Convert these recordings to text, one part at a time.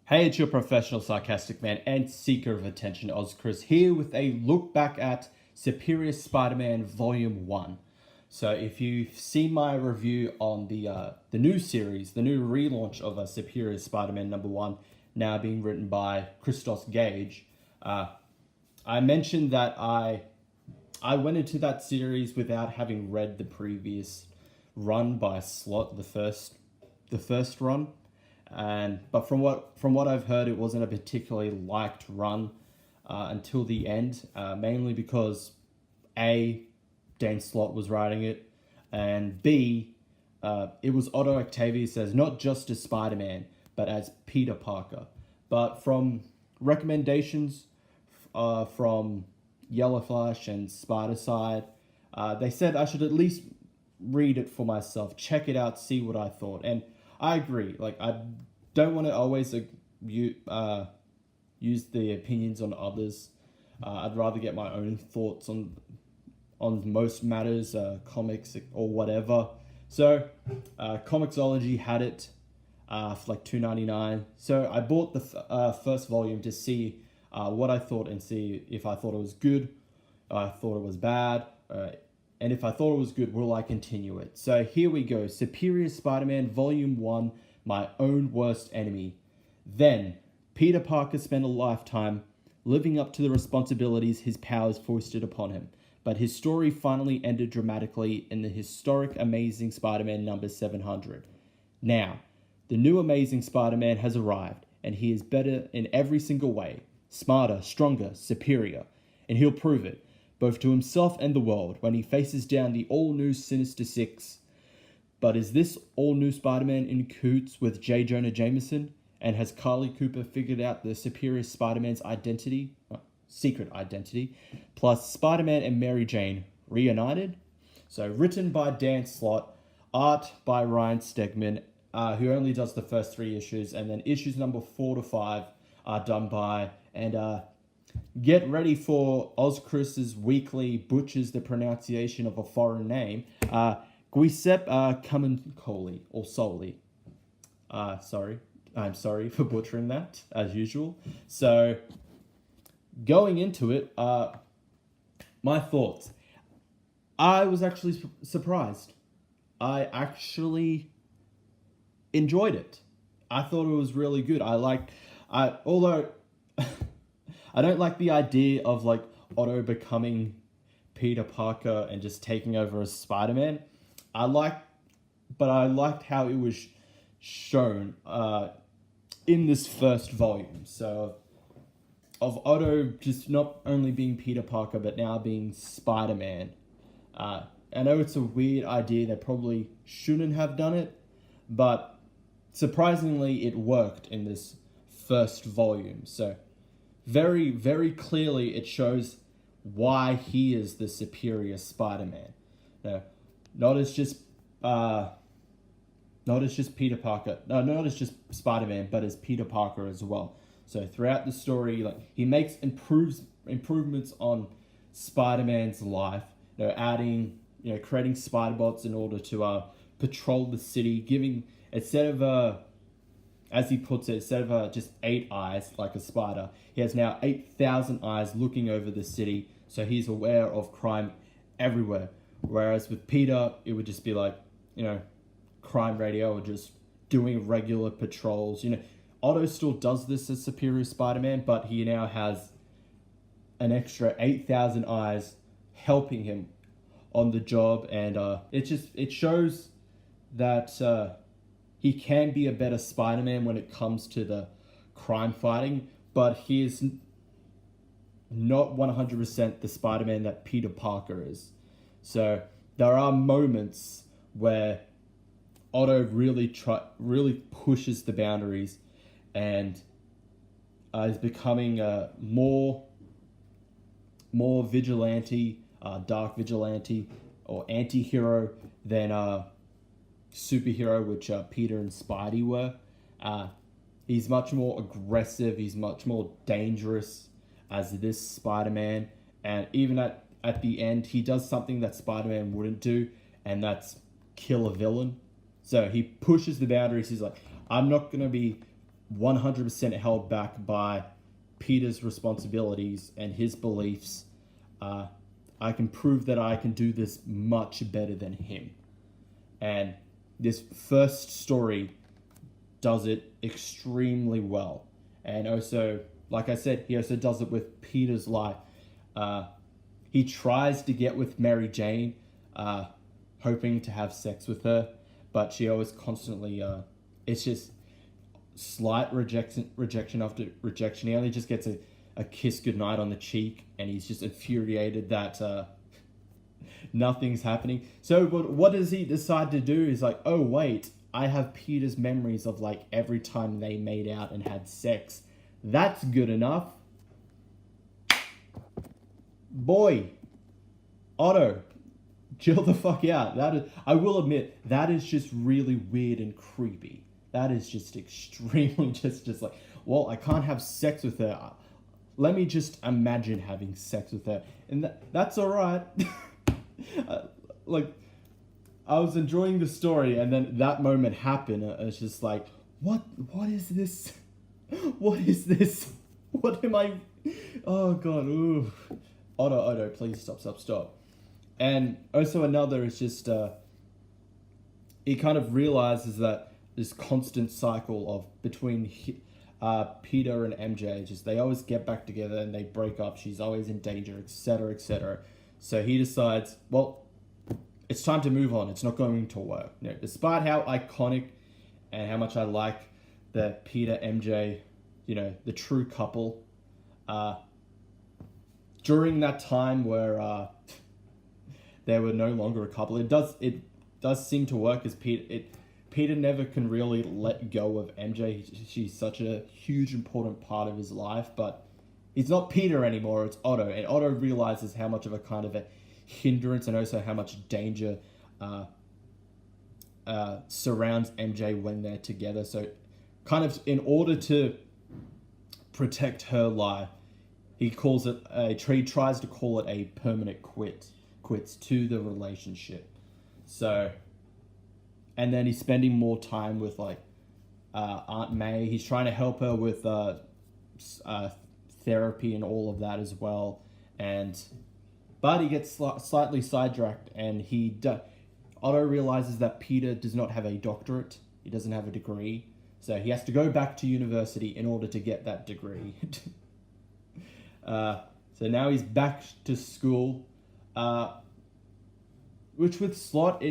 Hey, it's your professional sarcastic man and seeker of attention, Chris, here with a look back at Superior Spider-Man Volume 1. So if you've seen my review on the new series, the new relaunch of Superior Spider-Man number 1, now being written by Christos Gage, I mentioned that I went into that series without having read the previous run by Slott, the first run. But from what I've heard, it wasn't a particularly liked run until the end, mainly because A, Dan Slott was writing it, and B, it was Otto Octavius as not just as Spider-Man, but as Peter Parker. But from recommendations from Yellow Flash and Spider-Side, they said I should at least read it for myself, check it out, see what I thought. And I agree. Like, I don't want to always use the opinions on others. I'd rather get my own thoughts on most matters, comics or whatever. So, Comixology had it for like $2.99. So I bought the first volume to see what I thought and see if I thought it was good, I thought it was bad. And if I thought it was good, will I continue it? So here we go. Superior Spider-Man Volume 1, My Own Worst Enemy. Then, Peter Parker spent a lifetime living up to the responsibilities his powers foisted upon him. But his story finally ended dramatically in the historic Amazing Spider-Man number 700. Now, the new Amazing Spider-Man has arrived, and he is better in every single way. Smarter, stronger, superior. And he'll prove it, both to himself and the world, when he faces down the all-new Sinister Six. But is this all-new Spider-Man in cahoots with J. Jonah Jameson? And has Carly Cooper figured out the Superior Spider-Man's secret identity? Plus, Spider-Man and Mary Jane reunited? So, written by Dan Slott, art by Ryan Stegman, who only does the first 3 issues, and then issues number 4 to 5 are done by, and get ready for Chris's weekly butchers the pronunciation of a foreign name. Giuseppe Camuncoli, or Soli. I'm sorry for butchering that, as usual. So, going into it, my thoughts. I was actually surprised. I actually enjoyed it. I thought it was really good. Although I don't like the idea of like Otto becoming Peter Parker and just taking over as Spider-Man. But I liked how it was shown in this first volume. So of Otto just not only being Peter Parker, but now being Spider-Man. I know it's a weird idea. They probably shouldn't have done it, but surprisingly, it worked in this first volume. So very, very clearly, it shows why he is the superior Spider-Man. No, not as just Peter Parker. No, not as just Spider-Man, but as Peter Parker as well. So throughout the story, like he makes improvements on Spider-Man's life. Adding, creating spider bots in order to patrol the city, giving instead of as he puts it, instead of just 8 eyes like a spider, he has now 8,000 eyes looking over the city, so he's aware of crime everywhere. Whereas with Peter, it would just be like, crime radio or just doing regular patrols. Otto still does this as Superior Spider-Man, but he now has an extra 8,000 eyes helping him on the job, and it shows that he can be a better Spider-Man when it comes to the crime fighting, but he is not 100% the Spider-Man that Peter Parker is. So there are moments where Otto really pushes the boundaries and is becoming more vigilante, dark vigilante, or anti-hero than superhero, which Peter and Spidey were. He's much more aggressive, he's much more dangerous as this Spider-Man, and even at the end, he does something that Spider-Man wouldn't do, and that's kill a villain. So he pushes the boundaries. He's like, I'm not going to be 100% held back by Peter's responsibilities and his beliefs. I can prove that I can do this much better than him. And this first story does it extremely well. And also, like I said, he also does it with Peter's life. He tries to get with Mary Jane, hoping to have sex with her, but she always constantly, it's just slight rejection after rejection. He only just gets a kiss goodnight on the cheek, and he's just infuriated that nothing's happening. So what does he decide to do? He's like, oh wait, I have Peter's memories of like every time they made out and had sex. That's good enough. Boy, Otto, chill the fuck out. That is, I will admit, that is just really weird and creepy. That is just extremely just like, well, I can't have sex with her. Let me just imagine having sex with her. And that's all right. Like, I was enjoying the story, and then that moment happened. It's just like, what is this? What is this? What am I? Oh, God. Ooh. Otto, please stop. And also another is just, he kind of realizes that this constant cycle of between Peter and MJ, just they always get back together and they break up. She's always in danger, etc., etc. So he decides, well, it's time to move on. It's not going to work. You know, despite how iconic and how much I like the Peter MJ, you know, the true couple. During that time where they were no longer a couple, it does seem to work as Peter never can really let go of MJ. She's such a huge, important part of his life, but it's not Peter anymore, it's Otto. And Otto realizes how much of a kind of a hindrance and also how much danger surrounds MJ when they're together. So kind of in order to protect her life, he calls it he tries to call it a permanent quits to the relationship. So, and then he's spending more time with like Aunt May. He's trying to help her with therapy and all of that as well. But he gets slightly sidetracked, and Otto realizes that Peter does not have a doctorate. He doesn't have a degree, so he has to go back to university in order to get that degree. So now he's back to school, which with Slot,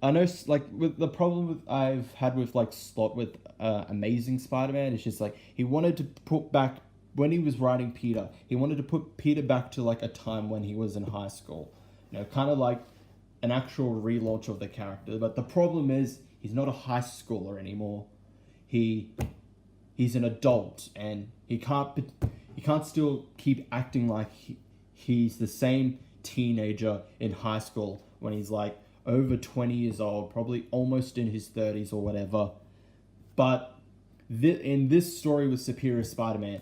I know, like, with the problem I've had with like Slot with Amazing Spider-Man, it's just like he wanted to put back, when he was writing Peter, he wanted to put Peter back to like a time when he was in high school, you know, kind of like an actual relaunch of the character. But the problem is he's not a high schooler anymore. He's an adult, and he can't still keep acting like he's the same teenager in high school when he's like over 20 years old, probably almost in his 30s or whatever. But in this story with Superior Spider-Man,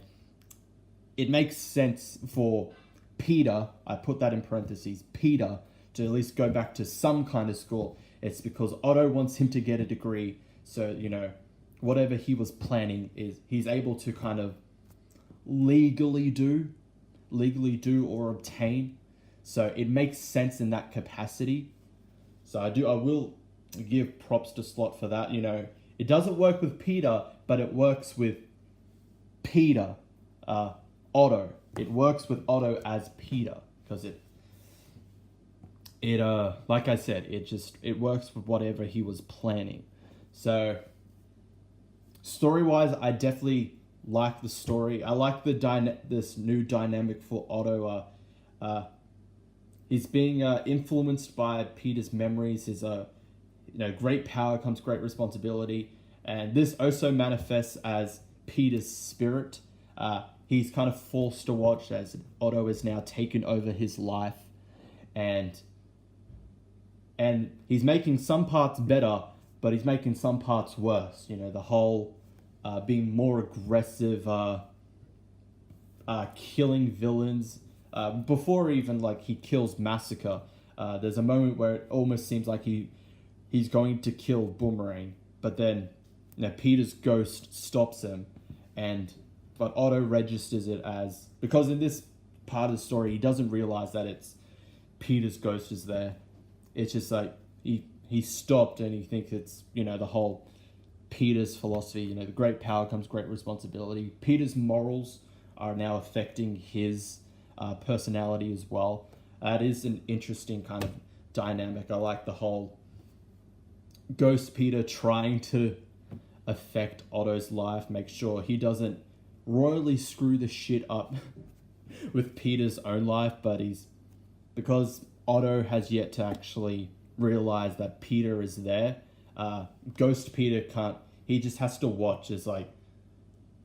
it makes sense for Peter, I put that in parentheses, Peter, to at least go back to some kind of school. It's because Otto wants him to get a degree, so, you know, whatever he was planning is he's able to kind of legally do or obtain. So it makes sense in that capacity. So I will give props to Slot for that. You know, it doesn't work with Peter, but it works with Peter, Otto. It works with Otto as Peter because it like I said, it works with whatever he was planning. So story-wise, I definitely like the story. I like this new dynamic for Otto. He's being influenced by Peter's memories. His great power comes great responsibility, and this also manifests as Peter's spirit. He's kind of forced to watch as Otto has now taken over his life, and he's making some parts better, but he's making some parts worse. You know, the whole being more aggressive, killing villains. Before even like he kills Massacre, there's a moment where it almost seems like he's going to kill Boomerang, but then Peter's ghost stops him, but Otto registers it as, because in this part of the story he doesn't realize that it's Peter's ghost is there. It's just like he stopped and he thinks it's the whole Peter's philosophy. The great power comes great responsibility. Peter's morals are now affecting his personality as well. That is an interesting kind of dynamic. I like the whole Ghost Peter trying to affect Otto's life, make sure he doesn't royally screw the shit up with Peter's own life, but because Otto has yet to actually realize that Peter is there, Ghost Peter can't, he just has to watch as like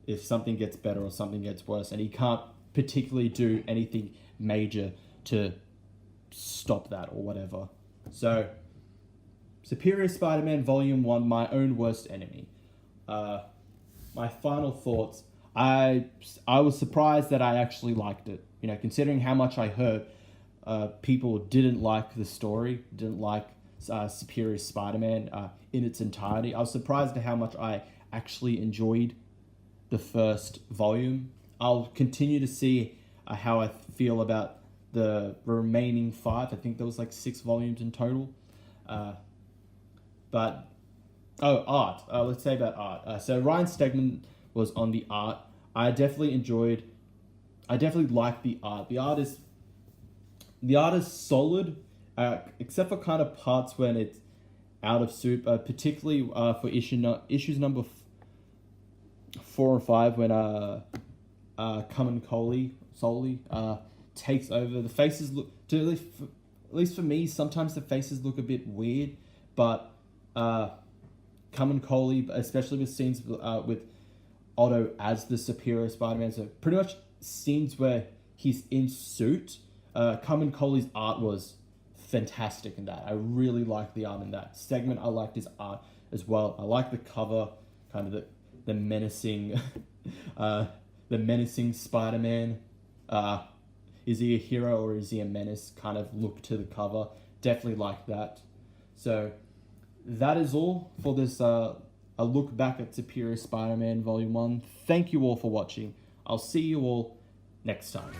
if something gets better or something gets worse, and he can't particularly do anything major to stop that or whatever. So Superior Spider-Man Volume 1, My Own Worst Enemy. My final thoughts. I was surprised that I actually liked it. Considering how much I heard people didn't like the story, didn't like Superior Spider-Man in its entirety. I was surprised at how much I actually enjoyed the first volume. I'll continue to see how I feel about the remaining 5. I think there was like 6 volumes in total. Art. Let's say about art. So Ryan Stegman was on the art. I definitely like the art. The art is solid, except for kind of parts when it's out of soup. Particularly for issues number 4 and 5 when Kamen Solely takes over. The faces look, at least for me, sometimes the faces look a bit weird, but Kamen Coley, especially with scenes with Otto as the Superior Spider-Man, so pretty much scenes where he's in suit, Kamen Coley's art was fantastic in that. I really liked the art in that segment. I liked his art as well. I like the cover, kind of the menacing, the menacing Spider-Man. Is he a hero or is he a menace? Kind of look to the cover. Definitely like that. So that is all for this a look back at Superior Spider-Man Volume 1. Thank you all for watching. I'll see you all next time.